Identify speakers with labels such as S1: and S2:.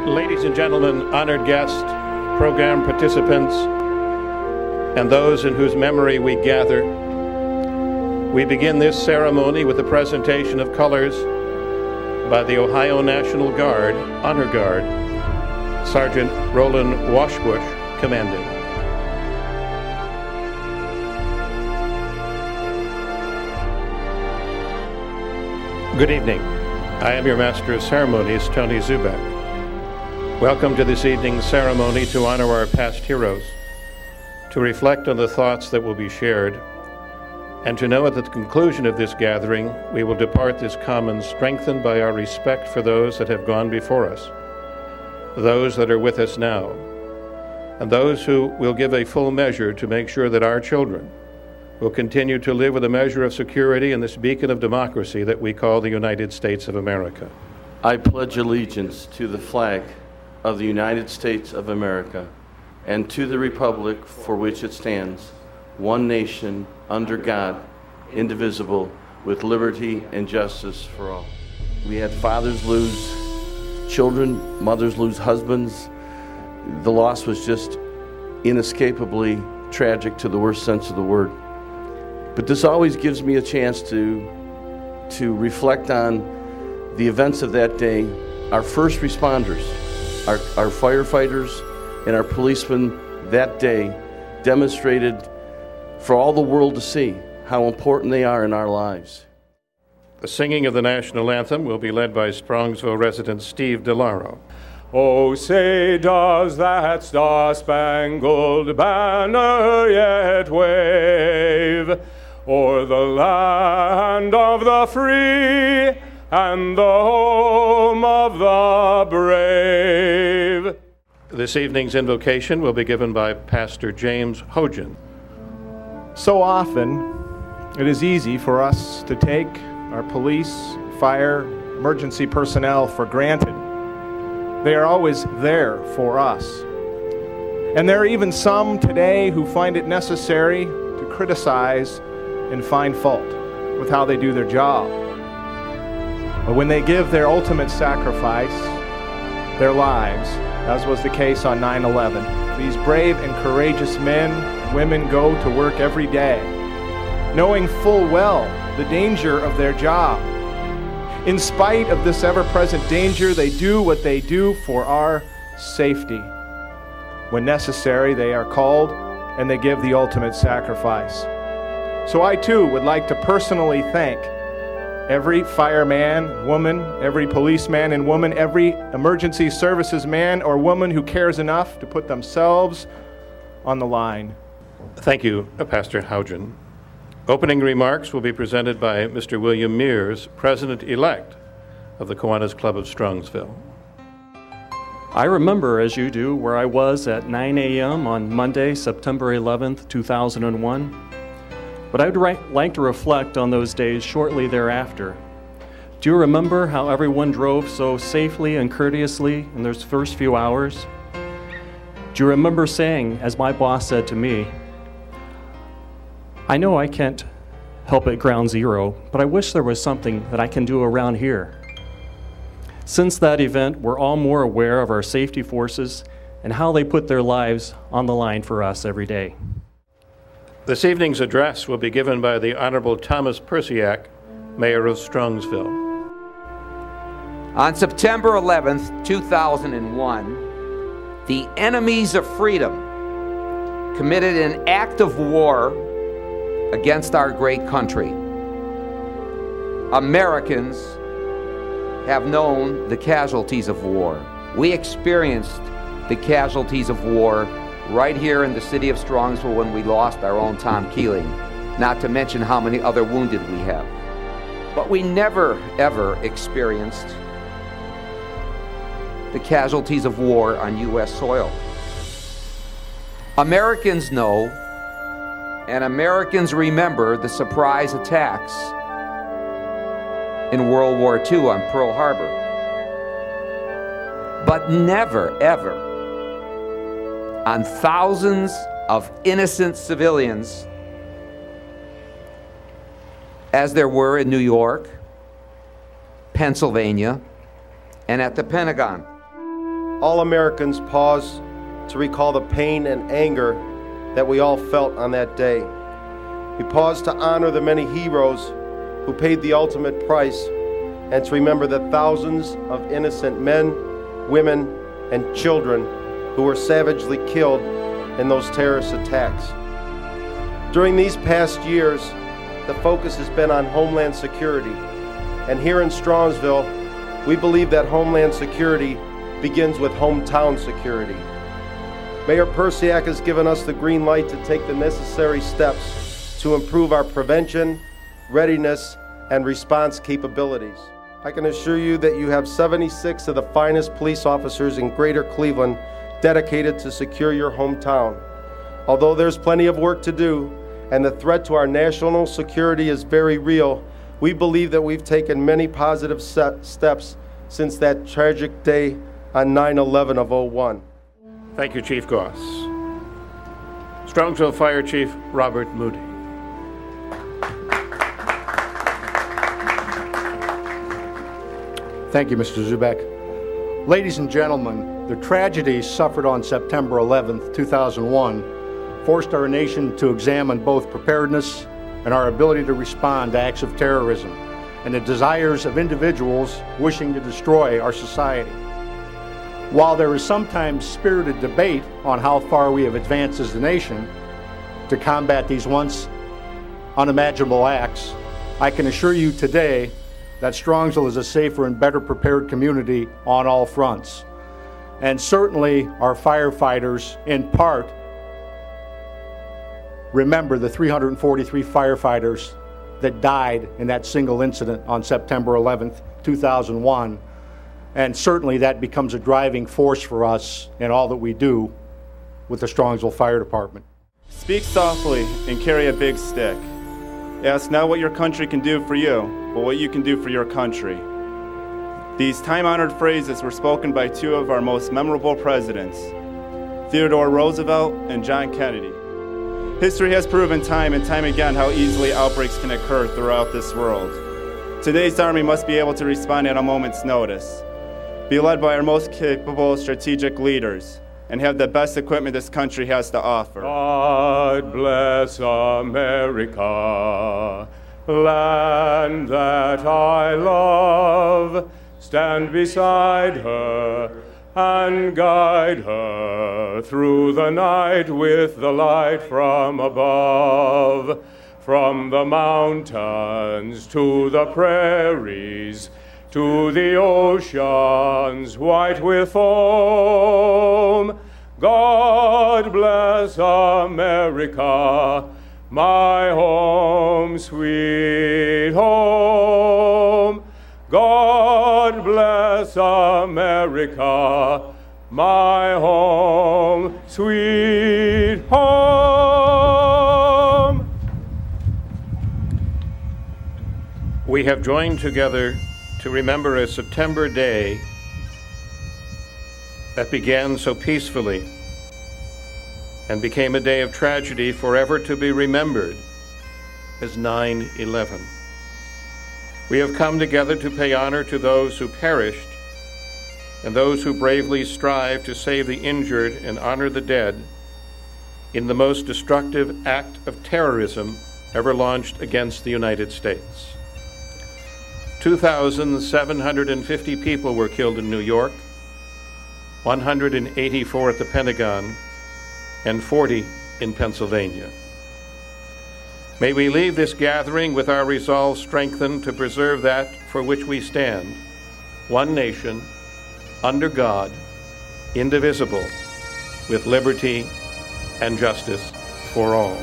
S1: Ladies and gentlemen, honored guests, program participants, and those in whose memory we gather, we begin this ceremony with the presentation of colors by the Ohio National Guard, Honor Guard, Sergeant Roland Washbush, commanding. Good evening. I am your Master of Ceremonies, Tony Zubak. Welcome to this evening's ceremony to honor our past heroes, to reflect on the thoughts that will be shared, and to know at the conclusion of this gathering, we will depart this commons strengthened by our respect for those that have gone before us, those that are with us now, and those who will give a full measure to make sure that our children will continue to live with a measure of security in this beacon of democracy that we call the United States of America.
S2: I pledge allegiance to the flag of the United States of America and to the republic for which it stands, one nation, under God, indivisible, with liberty and justice for all. We had fathers lose children, mothers lose husbands. The loss was just inescapably tragic to the worst sense of the word. But this always gives me a chance to reflect on the events of that day. Our first responders, our firefighters, and our policemen that day demonstrated for all the world to see how important they are in our lives.
S1: The singing of the national anthem will be led by Strongsville resident Steve DeLauro.
S3: Oh, say does that star-spangled banner yet wave o'er the land of the free and the home of the brave.
S1: This evening's invocation will be given by Pastor James Hojan.
S4: So often, it is easy for us to take our police, fire, emergency personnel for granted. They are always there for us. And there are even some today who find it necessary to criticize and find fault with how they do their job. But when they give their ultimate sacrifice, their lives, as was the case on 9/11, these brave and courageous men and women go to work every day, knowing full well the danger of their job. In spite of this ever-present danger, they do what they do for our safety. When necessary, they are called and they give the ultimate sacrifice. So I too would like to personally thank every fireman, woman, every policeman and woman, every emergency services man or woman who cares enough to put themselves on the line.
S1: Thank you, Pastor Hojan. Opening remarks will be presented by Mr. William Mears, President-elect of the Kiwanis Club of Strongsville.
S5: I remember, as you do, where I was at 9 a.m. on Monday, September 11th, 2001. But I would like to reflect on those days shortly thereafter. Do you remember how everyone drove so safely and courteously in those first few hours? Do you remember saying, as my boss said to me, I know I can't help at ground zero, but I wish there was something that I can do around here. Since that event, we're all more aware of our safety forces and how they put their lives on the line for us every day.
S1: This evening's address will be given by the Honorable Thomas Persiak, Mayor of Strongsville.
S6: On September 11th, 2001, the enemies of freedom committed an act of war against our great country. Americans have known the casualties of war. We experienced the casualties of war right here in the city of Strongsville when we lost our own Tom Keeling, not to mention how many other wounded we have. But we never, ever experienced the casualties of war on U.S. soil. Americans know and Americans remember the surprise attacks in World War II on Pearl Harbor. But never, ever on thousands of innocent civilians as there were in New York, Pennsylvania, and at the Pentagon.
S7: all Americans pause to recall the pain and anger that we all felt on that day. We pause to honor the many heroes who paid the ultimate price and to remember the thousands of innocent men, women, and children who were savagely killed in those terrorist attacks. During these past years, the focus has been on Homeland Security. And here in Strongsville, we believe that Homeland Security begins with hometown security. Mayor Persiak has given us the green light to take the necessary steps to improve our prevention, readiness, and response capabilities. I can assure you that you have 76 of the finest police officers in Greater Cleveland dedicated to secure your hometown. Although there's plenty of work to do and the threat to our national security is very real, we believe that we've taken many positive steps since that tragic day on 9/11 of '01.
S1: Thank you, Chief Goss. Strongsville Fire Chief Robert Moody.
S8: Thank you, Mr. Zubak. Ladies and gentlemen, the tragedies suffered on September 11th, 2001 forced our nation to examine both preparedness and our ability to respond to acts of terrorism and the desires of individuals wishing to destroy our society. While there is sometimes spirited debate on how far we have advanced as a nation to combat these once unimaginable acts, I can assure you today that Strongsville is a safer and better prepared community on all fronts. And certainly our firefighters, in part, remember the 343 firefighters that died in that single incident on September 11th, 2001. And certainly that becomes a driving force for us in all that we do with the Strongsville Fire Department.
S9: Speak softly and carry a big stick. Ask not what your country can do for you, but what you can do for your country. These time-honored phrases were spoken by two of our most memorable presidents, Theodore Roosevelt and John Kennedy. History has proven time and time again how easily outbreaks can occur throughout this world. Today's Army must be able to respond at a moment's notice, be led by our most capable strategic leaders, and have the best equipment this country has to offer.
S3: God bless America, land that I love. Stand beside her and guide her through the night with the light from above. From the mountains to the prairies, to the oceans white with foam. God bless America, my home, sweet home. God bless America, my home, sweet home.
S1: We have joined together to remember a September day that began so peacefully and became a day of tragedy forever to be remembered as 9/11. We have come together to pay honor to those who perished and those who bravely strive to save the injured and honor the dead in the most destructive act of terrorism ever launched against the United States. 2,750 people were killed in New York, 184 at the Pentagon, and 40 in Pennsylvania. May we leave this gathering with our resolve strengthened to preserve that for which we stand, one nation, under God, indivisible, with liberty and justice for all.